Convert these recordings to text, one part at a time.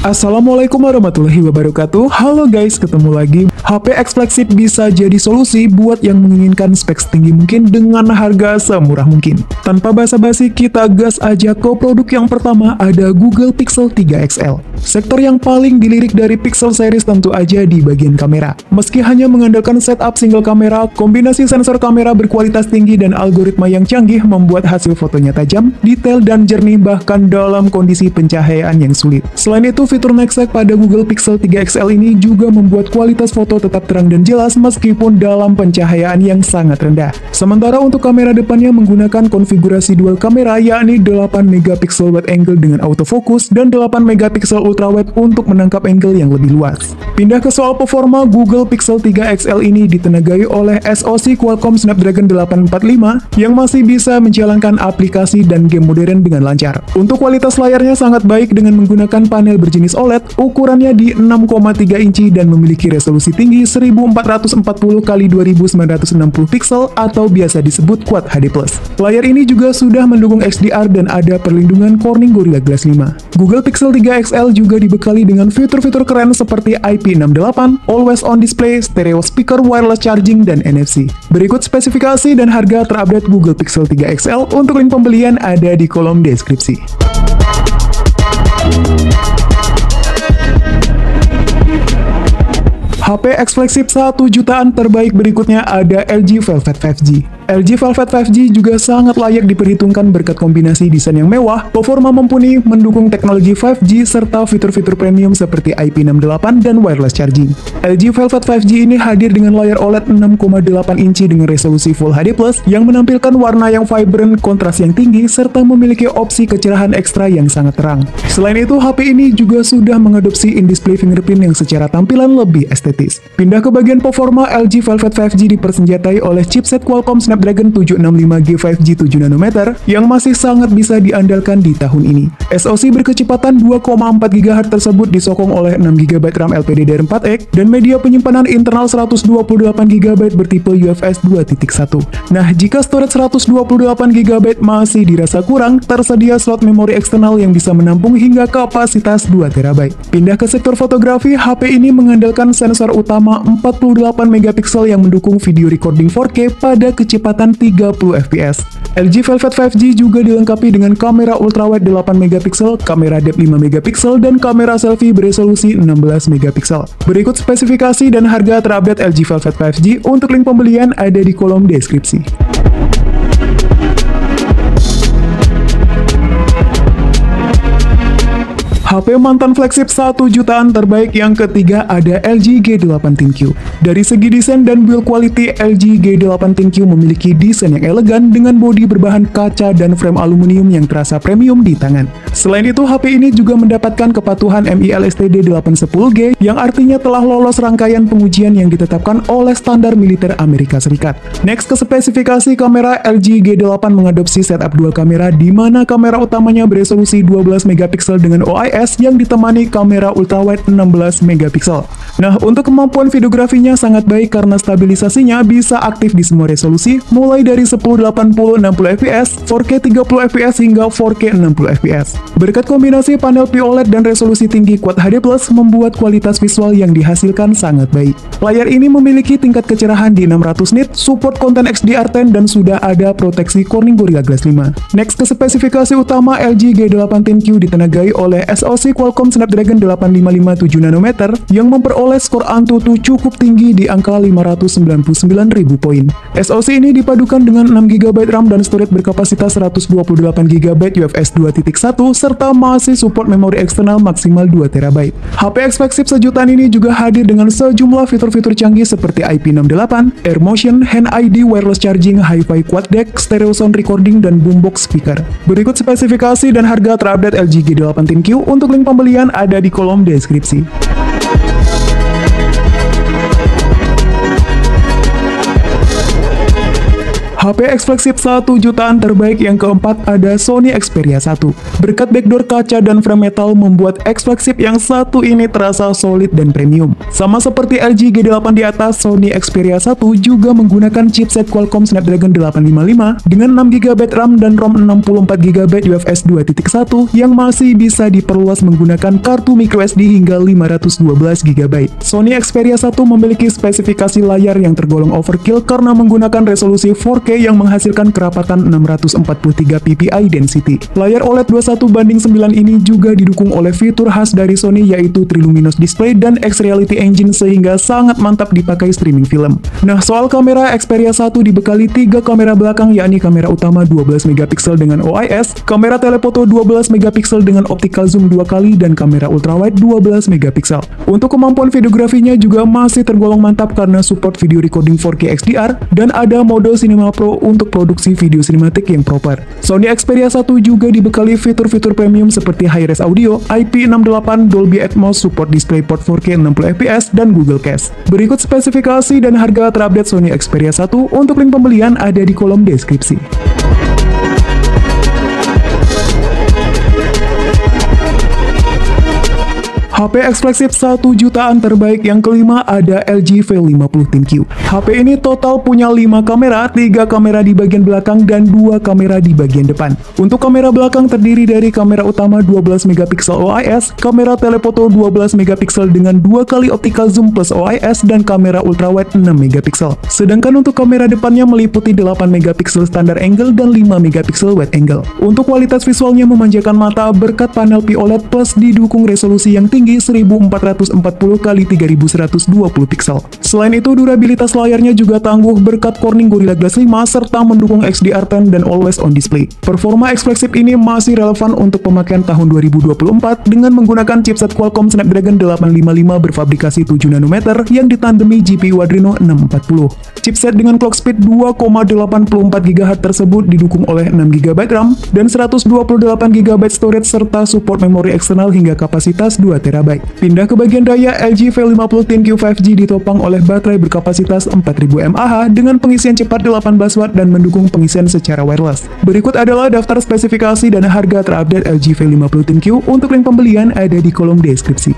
Assalamualaikum warahmatullahi wabarakatuh. Halo guys, ketemu lagi. HP X flagship bisa jadi solusi buat yang menginginkan spek setinggi mungkin dengan harga semurah mungkin. Tanpa basa-basi, kita gas aja ke produk yang pertama, ada Google Pixel 3 XL. Sektor yang paling dilirik dari Pixel series tentu aja di bagian kamera. Meski hanya mengandalkan setup single kamera, kombinasi sensor kamera berkualitas tinggi dan algoritma yang canggih membuat hasil fotonya tajam, detail dan jernih bahkan dalam kondisi pencahayaan yang sulit. Selain itu, fitur Nextech pada Google Pixel 3 XL ini juga membuat kualitas foto tetap terang dan jelas meskipun dalam pencahayaan yang sangat rendah. Sementara untuk kamera depannya menggunakan konfigurasi dual kamera, yakni 8 megapiksel wide angle dengan autofocus dan 8 megapiksel ultrawide untuk menangkap angle yang lebih luas. Pindah ke soal performa, Google Pixel 3 XL ini ditenagai oleh SoC Qualcomm Snapdragon 845 yang masih bisa menjalankan aplikasi dan game modern dengan lancar. Untuk kualitas layarnya sangat baik dengan menggunakan panel berjenis OLED, ukurannya di 6,3 inci dan memiliki resolusi tinggi 1440 x 2960 pixel atau biasa disebut Quad HD+. Layar ini juga sudah mendukung HDR dan ada perlindungan Corning Gorilla Glass 5. Google Pixel 3 XL juga dibekali dengan fitur-fitur keren seperti IP68, Always On Display, stereo speaker, wireless charging, dan NFC. Berikut spesifikasi dan harga terupdate Google Pixel 3 XL. Untuk link pembelian ada di kolom deskripsi. HP X flagship 1 jutaan terbaik berikutnya ada LG Velvet 5G. LG Velvet 5G juga sangat layak diperhitungkan berkat kombinasi desain yang mewah, performa mumpuni, mendukung teknologi 5G, serta fitur-fitur premium seperti IP68 dan wireless charging. LG Velvet 5G ini hadir dengan layar OLED 6,8 inci dengan resolusi Full HD+, yang menampilkan warna yang vibrant, kontras yang tinggi, serta memiliki opsi kecerahan ekstra yang sangat terang. Selain itu, HP ini juga sudah mengadopsi in-display fingerprint yang secara tampilan lebih estetis. Pindah ke bagian performa, LG Velvet 5G dipersenjatai oleh chipset Qualcomm Snapdragon 765G 5G 7nm yang masih sangat bisa diandalkan di tahun ini. SoC berkecepatan 2,4 GHz tersebut disokong oleh 6GB RAM LPDDR4X dan media penyimpanan internal 128GB bertipe UFS 2.1. Nah, jika storage 128GB masih dirasa kurang, tersedia slot memori eksternal yang bisa menampung hingga kapasitas 2TB. Pindah ke sektor fotografi, HP ini mengandalkan sensor utama 48 megapiksel yang mendukung video recording 4K pada kecepatan 30 fps. LG Velvet 5G juga dilengkapi dengan kamera ultrawide 8 megapiksel, kamera depth 5 megapiksel, dan kamera selfie beresolusi 16 megapiksel. Berikut spesifikasi dan harga terupdate LG Velvet 5G. Untuk link pembelian ada di kolom deskripsi. HP mantan flagship 1 jutaan terbaik yang ketiga ada LG G8 ThinQ. Dari segi desain dan build quality, LG G8 ThinQ memiliki desain yang elegan dengan bodi berbahan kaca dan frame aluminium yang terasa premium di tangan. Selain itu, HP ini juga mendapatkan kepatuhan MI LSTD 810G yang artinya telah lolos rangkaian pengujian yang ditetapkan oleh standar militer Amerika Serikat. Next ke spesifikasi kamera, LG G8 mengadopsi setup dual kamera di mana kamera utamanya beresolusi 12 megapiksel dengan OIS yang ditemani kamera ultrawide 16 megapiksel. Nah, untuk kemampuan videografinya sangat baik karena stabilisasinya bisa aktif di semua resolusi, mulai dari 1080 60 fps, 4K 30 fps hingga 4K 60 fps. Berkat kombinasi panel POLED dan resolusi tinggi Quad HD+, membuat kualitas visual yang dihasilkan sangat baik. Layar ini memiliki tingkat kecerahan di 600 nit, support konten XDR10 dan sudah ada proteksi Corning Gorilla Glass 5. Next ke spesifikasi utama, LG G8 ThinQ ditenagai oleh SoC Qualcomm Snapdragon 855 7nm yang memperoleh skor Antutu cukup tinggi di angka 599.000 poin. SoC ini dipadukan dengan 6GB RAM dan storage berkapasitas 128GB UFS 2.1 serta masih support memori eksternal maksimal 2TB. HP X flagship sejutaan ini juga hadir dengan sejumlah fitur-fitur canggih seperti IP68, Air Motion, Hand ID, wireless charging, Hi-Fi quad deck, stereo sound recording, dan boombox speaker. Berikut spesifikasi dan harga terupdate LG G8 ThinQ. Untuk link pembelian ada di kolom deskripsi. HP eksklusif 1 jutaan terbaik yang keempat ada Sony Xperia 1. Berkat backdoor kaca dan frame metal membuat eksklusif yang satu ini terasa solid dan premium. Sama seperti LG G8 di atas, Sony Xperia 1 juga menggunakan chipset Qualcomm Snapdragon 855 dengan 6GB RAM dan ROM 64GB UFS 2.1 yang masih bisa diperluas menggunakan kartu microSD hingga 512GB. Sony Xperia 1 memiliki spesifikasi layar yang tergolong overkill karena menggunakan resolusi 4K yang menghasilkan kerapatan 643 ppi density. Layar OLED 21:9 ini juga didukung oleh fitur khas dari Sony yaitu Triluminos Display dan X-Reality Engine sehingga sangat mantap dipakai streaming film. Nah, soal kamera, Xperia 1 dibekali 3 kamera belakang yakni kamera utama 12MP dengan OIS, kamera telefoto 12MP dengan optical zoom 2 kali, dan kamera ultrawide 12MP. Untuk kemampuan videografinya juga masih tergolong mantap karena support video recording 4K XDR dan ada mode Cinema Pro untuk produksi video sinematik yang proper. Sony Xperia 1 juga dibekali fitur-fitur premium seperti high-res audio, IP68, Dolby Atmos, support DisplayPort 4K 60fps, dan Google Cast. Berikut spesifikasi dan harga terupdate Sony Xperia 1, untuk link pembelian ada di kolom deskripsi. HP eksklusif 1 jutaan terbaik yang kelima ada LG V50 ThinQ. HP ini total punya 5 kamera, 3 kamera di bagian belakang dan 2 kamera di bagian depan. Untuk kamera belakang terdiri dari kamera utama 12MP OIS, kamera telefoto 12MP dengan 2 kali optical zoom plus OIS, dan kamera ultrawide 6MP. Sedangkan untuk kamera depannya meliputi 8MP standar angle dan 5MP wide angle. Untuk kualitas visualnya memanjakan mata berkat panel POLED plus didukung resolusi yang tinggi 1440x3120 pixel. Selain itu, durabilitas layarnya juga tangguh berkat Corning Gorilla Glass 5 serta mendukung XDR10 dan Always On Display. Performa eksklusif ini masih relevan untuk pemakaian tahun 2024 dengan menggunakan chipset Qualcomm Snapdragon 855 berfabrikasi 7nm yang ditandemi GPU Adreno 640. Chipset dengan clock speed 2,84GHz tersebut didukung oleh 6GB RAM dan 128GB storage serta support memori eksternal hingga kapasitas 2TB. Pindah ke bagian daya, LG V50 ThinQ 5G ditopang oleh baterai berkapasitas 4000 mAh dengan pengisian cepat 18W dan mendukung pengisian secara wireless. Berikut adalah daftar spesifikasi dan harga terupdate LG V50 ThinQ, untuk link pembelian ada di kolom deskripsi.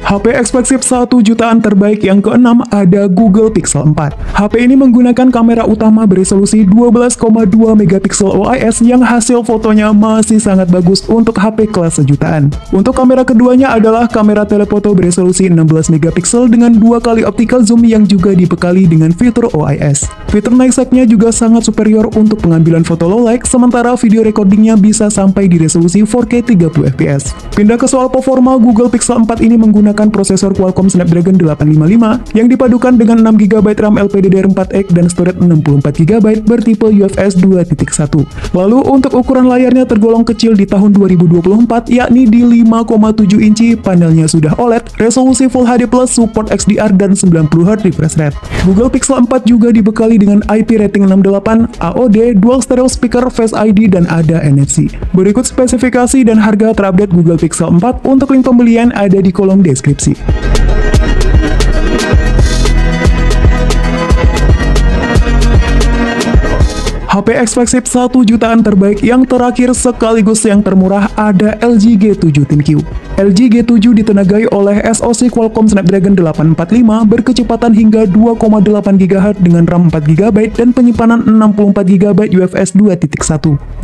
HP eksklusif 1 jutaan terbaik yang keenam ada Google Pixel 4. HP ini menggunakan kamera utama beresolusi 12,2MP OIS yang hasil fotonya masih sangat bagus untuk HP kelas sejutaan. Untuk kamera keduanya adalah kamera telefoto beresolusi 16MP dengan 2 kali optical zoom yang juga dibekali dengan fitur OIS. Fitur night sight-nya juga sangat superior untuk pengambilan foto low light, sementara video recordingnya bisa sampai di resolusi 4K 30fps. Pindah ke soal performa, Google Pixel 4 ini menggunakan prosesor Qualcomm Snapdragon 855 yang dipadukan dengan 6GB RAM LPDDR4X dan storage 64GB bertipe UFS 2.1. Lalu untuk ukuran layarnya tergolong kecil di tahun 2024 yakni di 5,7 inci, panelnya sudah OLED, resolusi Full HD+, support XDR dan 90Hz refresh rate. Google Pixel 4 juga dibekali dengan IP rating 68, AOD, dual stereo speaker, Face ID, dan ada NFC. Berikut spesifikasi dan harga terupdate Google Pixel 4, untuk link pembelian ada di kolom deskripsi. HP eksklusif 1 jutaan terbaik yang terakhir sekaligus yang termurah ada LG G7 ThinQ. LG G7 ditenagai oleh SoC Qualcomm Snapdragon 845 berkecepatan hingga 2,8GHz dengan RAM 4GB dan penyimpanan 64GB UFS 2.1.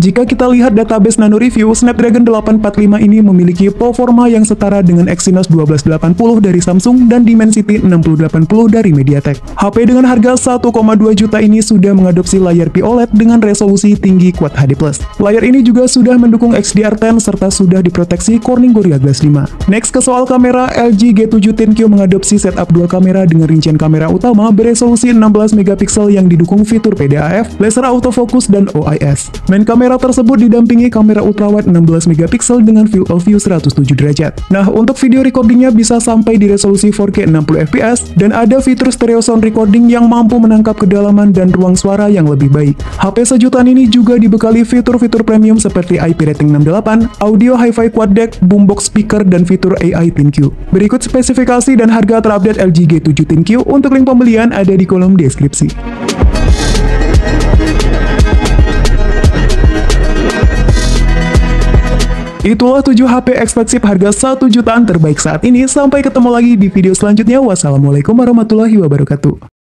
Jika kita lihat database Nano Review, Snapdragon 845 ini memiliki performa yang setara dengan Exynos 1280 dari Samsung dan Dimensity 6080 dari MediaTek. HP dengan harga 1,2 juta ini sudah mengadopsi layar POLED dengan resolusi tinggi Quad HD+. Layar ini juga sudah mendukung XDR10 serta sudah diproteksi Corning Gorilla Glass 5. Next ke soal kamera, LG G7 ThinQ mengadopsi setup dual kamera dengan rincian kamera utama beresolusi 16MP yang didukung fitur PDAF, laser autofocus, dan OIS. Main kamera tersebut didampingi kamera ultrawide 16MP dengan field of view 107 derajat. Nah, untuk video recordingnya bisa sampai di resolusi 4K 60fps dan ada fitur stereo sound recording yang mampu menangkap kedalaman dan ruang suara yang lebih baik. HP sejutaan ini juga dibekali fitur-fitur premium seperti IP rating 68, audio hi-fi quad deck, boombox speaker, speaker, dan fitur AI ThinQ. Berikut spesifikasi dan harga terupdate LG G7 ThinQ. Untuk link pembelian ada di kolom deskripsi. Itulah 7 HP eksklusif harga 1 jutaan terbaik saat ini. Sampai ketemu lagi di video selanjutnya. Wassalamualaikum warahmatullahi wabarakatuh.